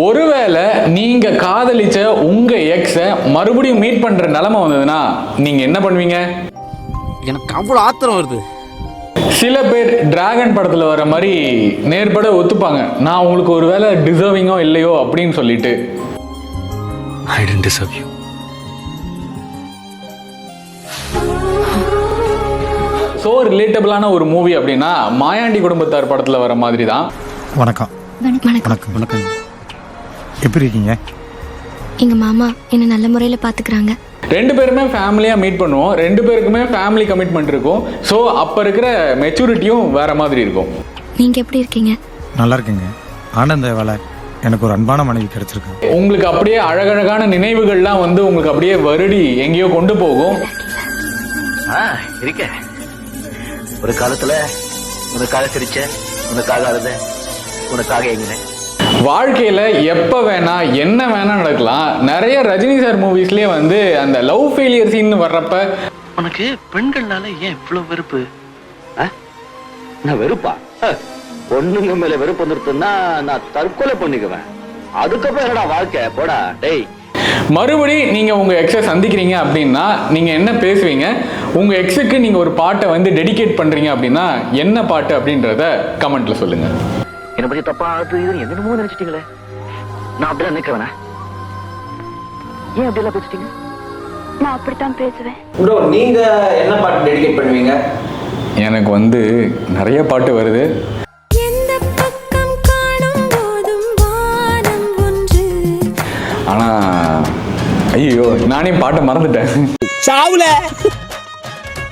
ஒருவேளை நீங்க காதலிச்ச உங்க எக்ஸை மறுபடியும் மீட் பண்ற நிலைமை வந்ததுன்னா நீங்க என்ன பண்ணுவீங்க? எனக்கு அவ்வளோ ஆத்திரம் வருது. சில பேர் டிராகன் படத்துல வர மாதிரி நேர்பட ஒத்துப்பாங்க, நான் உங்களுக்கு ஒரு வேளை டிசர்விங்கோ இல்லையோ அப்படின்னு சொல்லிட்டு. I didn't deserve you. So ரிலேட்டபிளான ஒரு மூவி அப்படின்னா மாயாண்டி குடும்பத்தார் படத்துல வர மாதிரி தான். வணக்கம். வணக்கம். வணக்கம். எப்படி இருக்கீங்க? எங்க மாமா என்ன நல்ல முறையில் பார்த்துக்கிறாங்க. ரெண்டு பேருமே ஃபேமிலியாக மீட் பண்ணுவோம், ரெண்டு பேருக்குமே ஃபேமிலி கமிட்மெண்ட் இருக்கும். ஸோ அப்போ இருக்கிற மெச்சூரிட்டியும் வேற மாதிரி இருக்கும். நீங்க எப்படி இருக்கீங்க? நல்லா இருக்குங்க. ஆனந்த வேலை எனக்கு ஒரு அன்பான மனைவி கிடைச்சிருக்கு. உங்களுக்கு அப்படியே அழகழகான நினைவுகள்லாம் வந்து உங்களுக்கு அப்படியே வருடி எங்கேயோ கொண்டு போகும். இருக்க ஒரு காலத்துல உனக்காக சிரிச்ச, உனக்காக அழுத, உனக்காக எங்கினேன். வாழ்க்கையில எப்ப வேணா என்ன வேணா நடக்கலாம். நிறைய ரஜினி சார் மூவிஸ்லயே வந்து அந்த லவ் ஃபெயிலியர் சீன் வர்றப்ப உனக்கு பெண்கள்னால ஏன் இவ்வளவு வெறுப்பு? நான் வெறுப்பா? பொண்ணுங்க மேல வெறுப்பு வந்துருச்சுன்னா நான் தற்கொலை பண்ணிக்குவேன். அதுக்கப்புறம் என்னடா வாழ்க்கை, போடா டேய். மறுபடி நீங்க உங்க எக்ஸை சந்திக்கிறீங்க அப்படின்னா நீங்க என்ன பேசுவீங்க? உங்க எக்ஸுக்கு நீங்க ஒரு பாட்டை வந்து டெடிகேட் பண்றீங்க அப்படின்னா என்ன பாட்டு அப்படின்றத கமெண்ட்ல சொல்லுங்க. என்னை பத்தி தப்பா அது இது என்னமோ நினைச்சிட்டீங்களே. நான் அப்படிலாம் நினைக்கிறேன். ஏன் அப்படிலாம் பேசிட்டீங்க? நான் அப்படித்தான் பேசுவேன். ப்ரோ, நீங்க என்ன பாட்டு டெடிகேட் பண்ணுவீங்க? எனக்கு வந்து நிறைய பாட்டு வருது. ஆனா ஐயோ, நானே பாட்டை மறந்துட்டேன். சாவுல